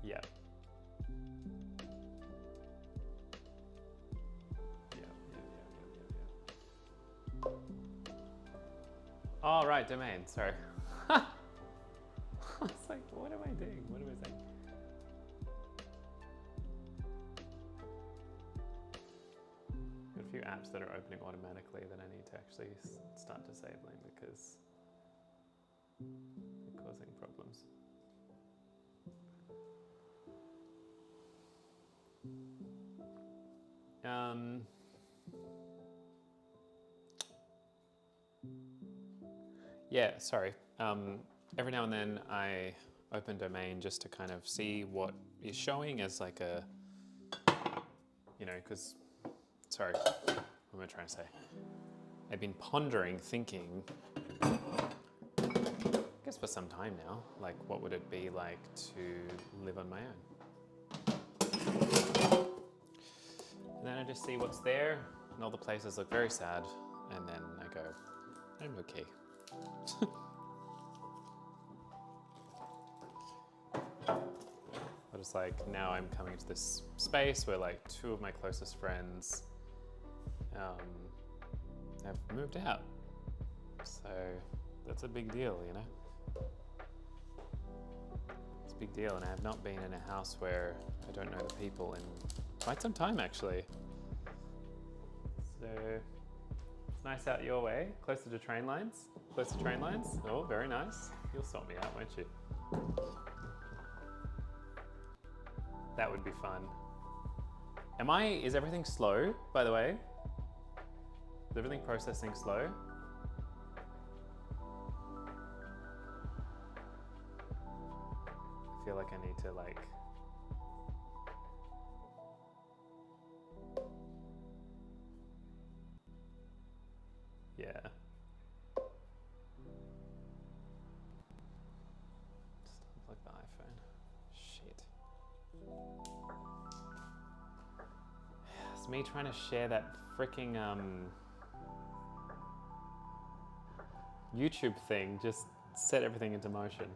yeah. Oh right, Domain. Sorry. I was like, what am I doing? What am I saying? A few apps that are opening automatically that I need to actually start disabling because they're causing problems. Yeah, sorry. Every now and then I open Domain just to kind of see what is showing as like a, you know, because sorry, what am I trying to say? I've been pondering, thinking, I guess for some time now, like what would it be like to live on my own? And then I just see what's there, and all the places look very sad, and then I go, I'm okay. But it's like, now I'm coming to this space where like 2 of my closest friends have moved out. So that's a big deal, you know? It's a big deal, and I have not been in a house where I don't know the people in quite some time, actually. So it's nice out your way, closer to train lines. Close to train lines? Oh, very nice. You'll sort me out, won't you? That would be fun. Is everything slow, by the way? Is everything processing slow? I feel like I need to like... Yeah. Just like the iPhone. Shit. me trying to share that freaking YouTube thing just set everything into motion.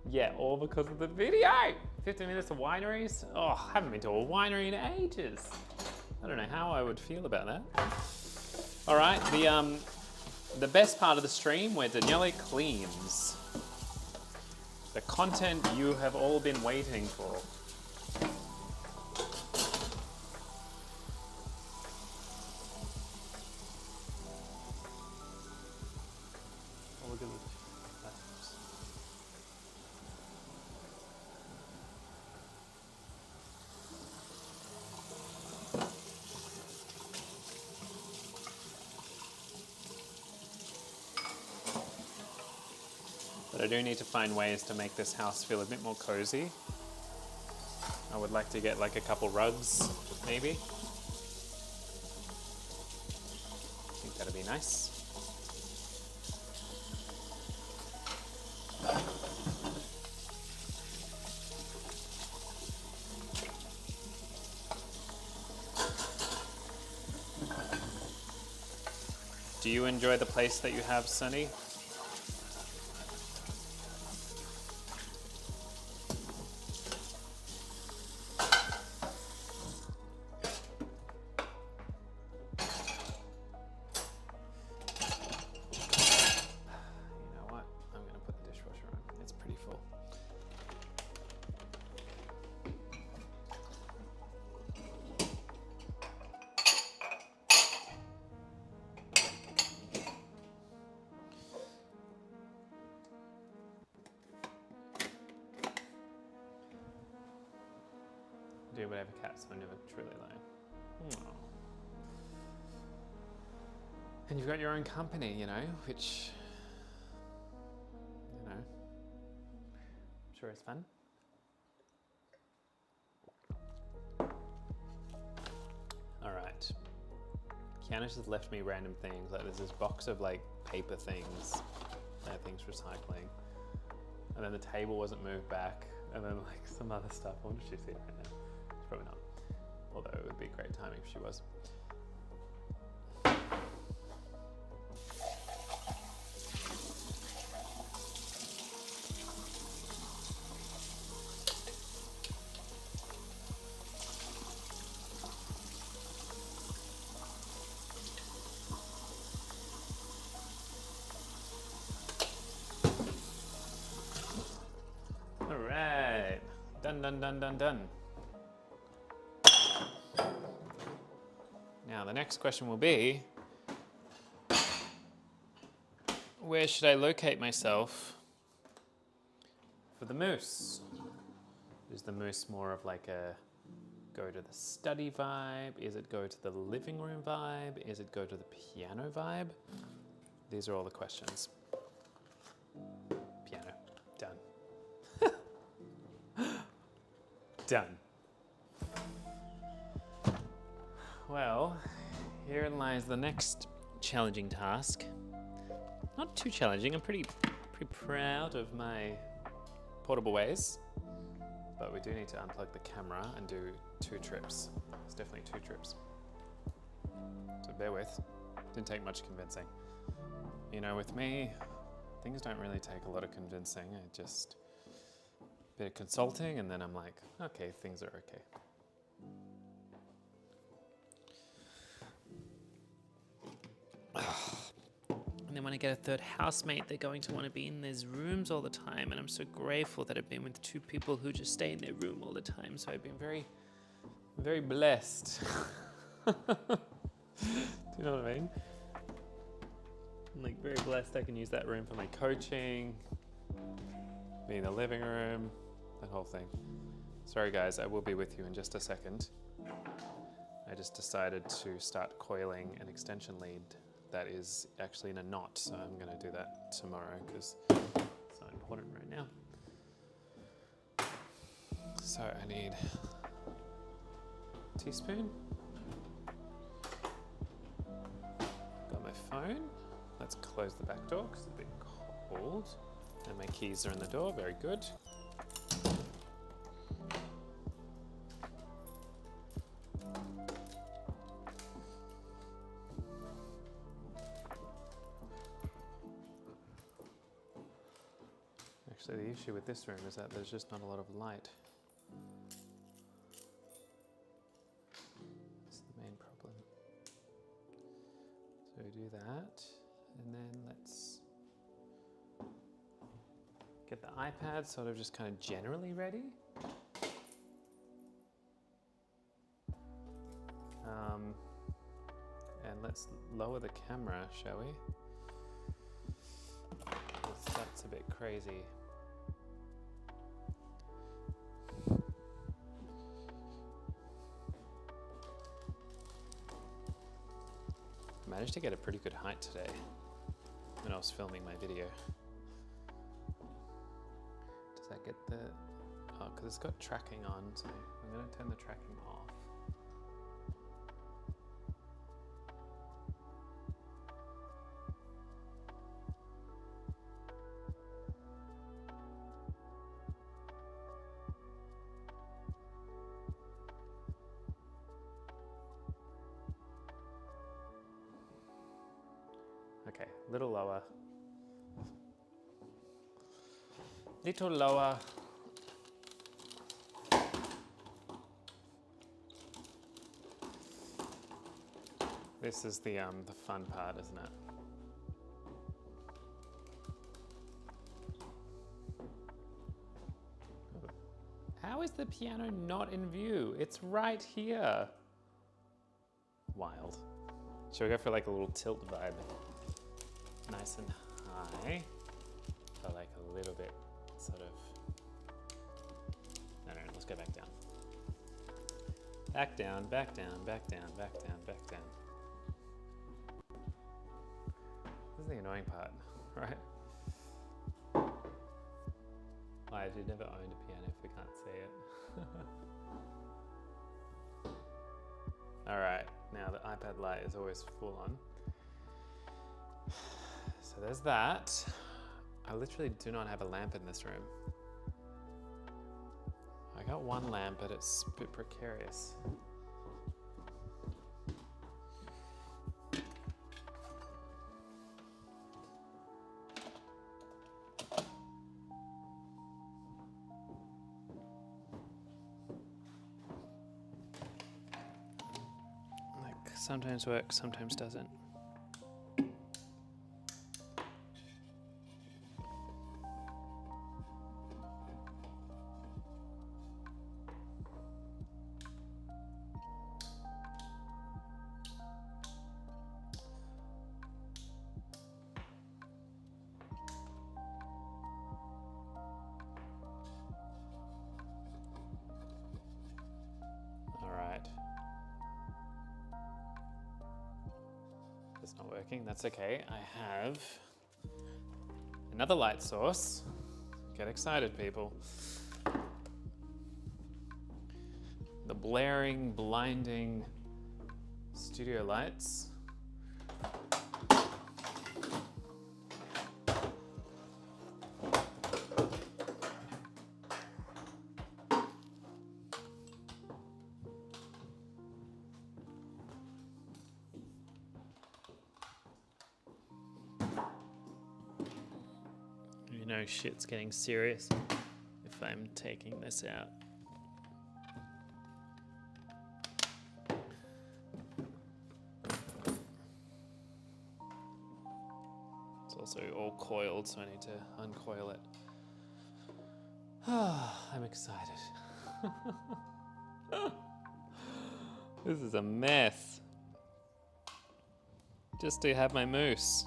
Yeah, all because of the video. 15 minutes of wineries. Oh, I haven't been to a winery in ages. I don't know how I would feel about that. All right, the best part of the stream where Daniele cleans. The content you have all been waiting for. Oh, look at this. But I do need to find ways to make this house feel a bit more cozy. I would like to get like a couple rugs, maybe. I think that'd be nice. Do you enjoy the place that you have, Sunny? Do whatever cats are never truly alone. Aww. And you've got your own company, you know, which, you know, I'm sure it's fun. All right. Kiana's just left me random things. Like there's this box of like paper things that I think's recycling. And then the table wasn't moved back. And then like some other stuff. I wonder if she's here right now. Probably not. Although it would be great timing if she was. All right. Done, done, done, done, done. Now the next question will be, where should I locate myself for the moose? Is the moose more of like a go to the study vibe? Is it go to the living room vibe? Is it go to the piano vibe? These are all the questions. Piano, done. Done. Well, herein lies the next challenging task. Not too challenging, I'm pretty proud of my portable ways. But we do need to unplug the camera and do 2 trips. It's definitely 2 trips. So bear with, didn't take much convincing. You know, with me, things don't really take a lot of convincing. I just, a bit of consulting and then I'm like, okay, things are okay. And then when I get a third housemate, they're going to want to be in these rooms all the time. And I'm so grateful that I've been with 2 people who just stay in their room all the time. So I've been very, very blessed. Do you know what I mean? I'm like very blessed I can use that room for my coaching, be in the living room, that whole thing. Sorry guys, I will be with you in just a second. I just decided to start coiling an extension lead that is actually in a knot, so I'm going to do that tomorrow because it's so important right now. So I need a teaspoon. Got my phone. Let's close the back door because it's a bit cold. And my keys are in the door, very good. Actually, the issue with this room is that there's just not a lot of light. That's the main problem. So we do that, and then let's get the iPad sort of just kind of generally ready. And let's lower the camera, shall we? That's a bit crazy. I managed to get a pretty good height today when I was filming my video. Does that get the... Oh, because it's got tracking on, so I'm going to turn the tracking off. Okay, little lower. Little lower. This is the fun part, isn't it? How is the piano not in view? It's right here. Wild. Should we go for like a little tilt vibe? Nice and high, but like a little bit sort of, no, let's go back down. Back down, back down, back down, back down, back down. This is the annoying part, right? Why, you've never owned a piano if we can't see it. All right, now the iPad light is always full on. So there's that. I literally do not have a lamp in this room. I got one lamp, but it's a bit precarious. Like, sometimes works, sometimes doesn't. It's not working, that's okay. I have another light source. Get excited, people. The blaring, blinding studio lights. You know shit's getting serious if I'm taking this out. It's also all coiled, so I need to uncoil it. I'm excited. This is a mess. Just to have my moose.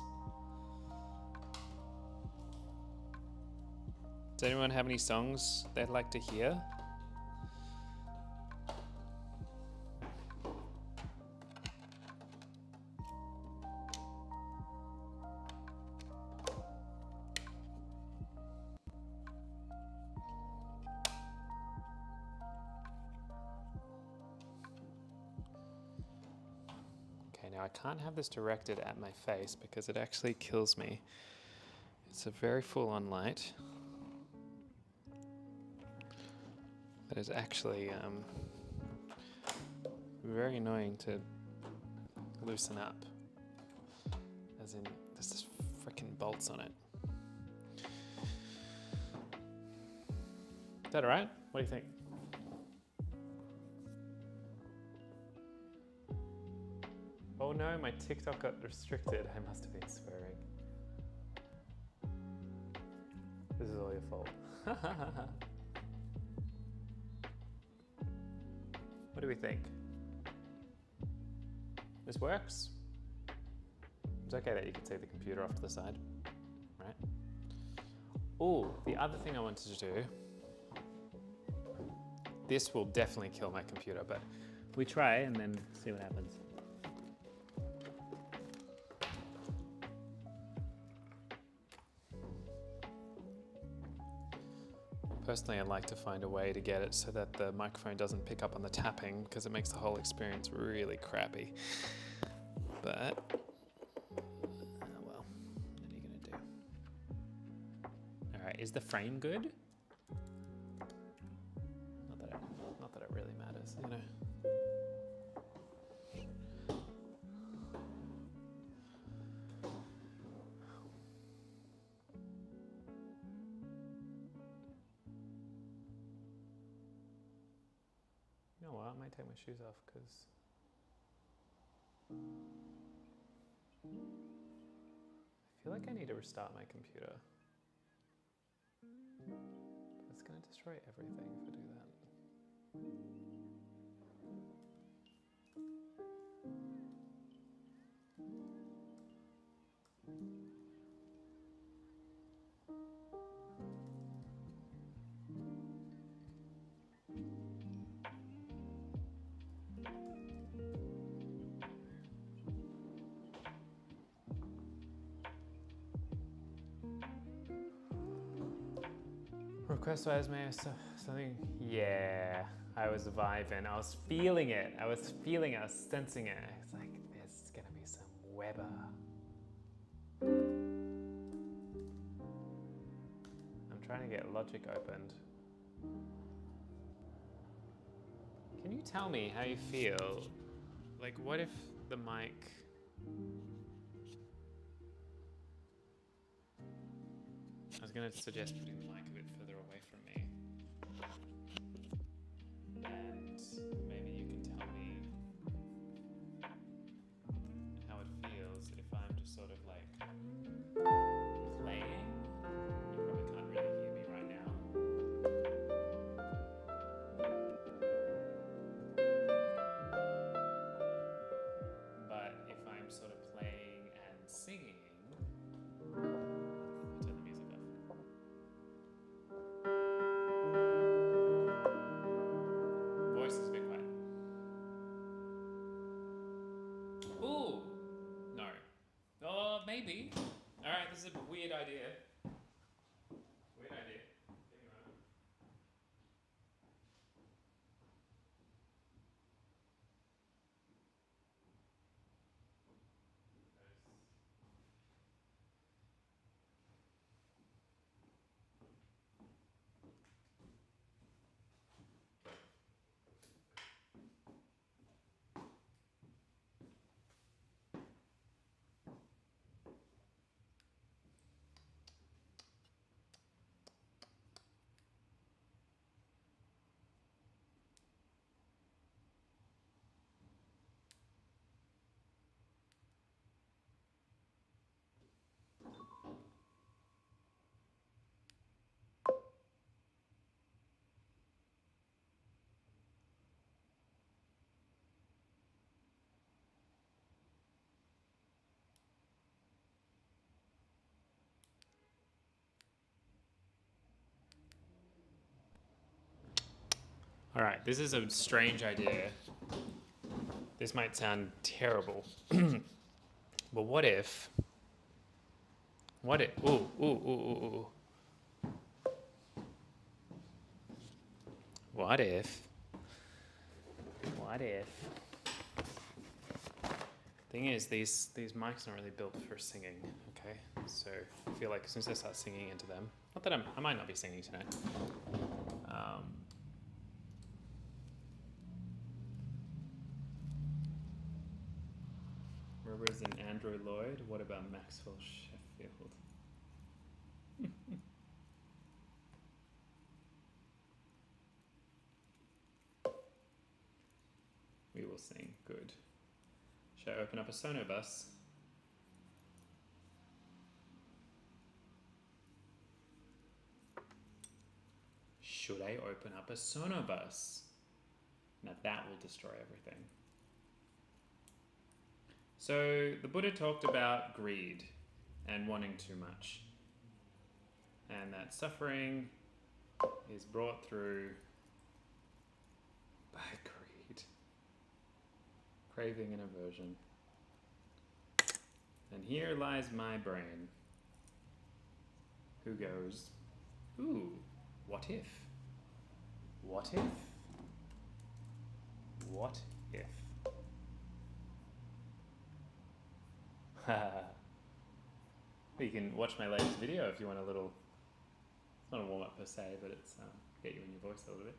Does anyone have any songs they'd like to hear? Okay, Now I can't have this directed at my face because it actually kills me. It's a very full-on light. That is actually very annoying to loosen up. As in, there's just freaking bolts on it. Is that alright? What do you think? Oh no, my TikTok got restricted. I must have been swearing. This is all your fault. What do we think? This works? It's okay that you can see the computer off to the side, right? Oh, the other thing I wanted to do, this will definitely kill my computer, but we try and then see what happens. Personally, I'd like to find a way to get it so that the microphone doesn't pick up on the tapping because it makes the whole experience really crappy. But, well, what are you gonna do? All right, is the frame good? Not that it really matters, you know. You know what? I might take my shoes off because I feel like I need to restart my computer. It's going to destroy everything if I do that. Request-wise, man, something. Yeah, I was vibing. I was feeling it. I was sensing it. It's like, there's gonna be some Weber. I'm trying to get Logic opened. Can you tell me how you feel? Like, what if the mic... I was gonna suggest putting the mic a bit further away from me. And maybe you can tell me how it feels if I'm just sort of like playing. You probably can't really hear me right now. But if I'm sort of playing and singing, maybe. All right, this is a weird idea. Weird idea. Give me a moment. All right, this is a strange idea. This might sound terrible, but what if, ooh. What if Thing is, these mics aren't really built for singing, okay? So I feel like as soon as I start singing into them, not that I might not be singing tonight. Rivers and Andrew Lloyd. What about Maxwell Sheffield? We will sing. Good. Should I open up a Sonobus? Should I open up a Sonobus? Now that will destroy everything. So the Buddha talked about greed and wanting too much. And that suffering is brought through by greed, craving and aversion. And here lies my brain, who goes, ooh, what if? What if? What if? You can watch my latest video if you want a little, it's not a warm-up per se, but it's get you in your voice a little bit.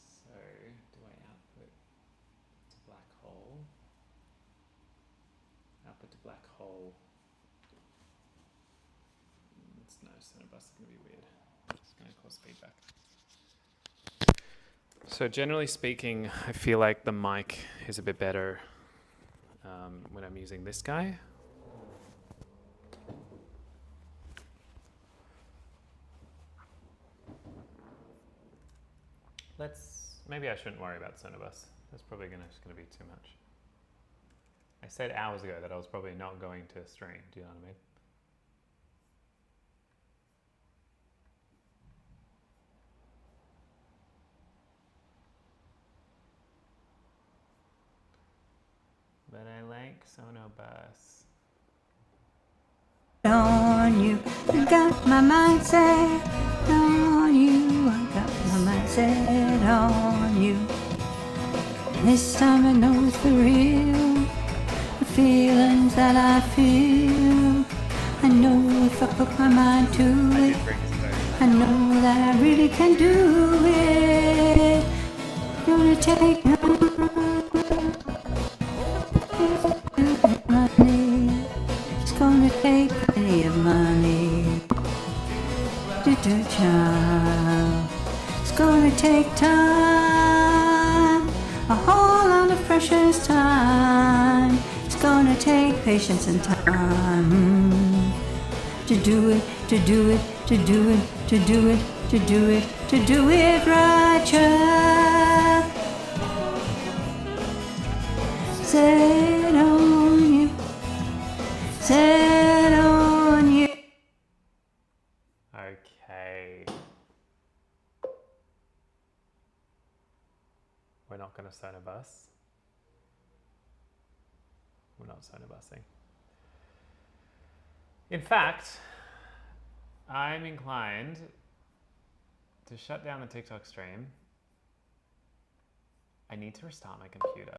So, do I output to black hole? Output to black hole. It's no, Sonobus is going to be weird. It's going to cause feedback. So generally speaking, I feel like the mic is a bit better when I'm using this guy. Maybe I shouldn't worry about Sonobus. That's probably just gonna be too much. I said hours ago that I was probably not going to stream, do you know what I mean? But I like Sonobus. On you, I got my mindset on you, I got my mindset on you. This time I know it's for real, the feelings that I feel. I know if I put my mind to it, I know that I really can do it. Gonna take money, it's gonna take plenty of money to do child. It's gonna take time, a whole lot of precious time. It's gonna take patience and time to do it, to do it, to do it, to do it, to do it, to do it righteous. Set on you, set on you. Okay. We're not going to Sonobus. We're not Sonobusing. In fact, I'm inclined to shut down the TikTok stream. I need to restart my computer.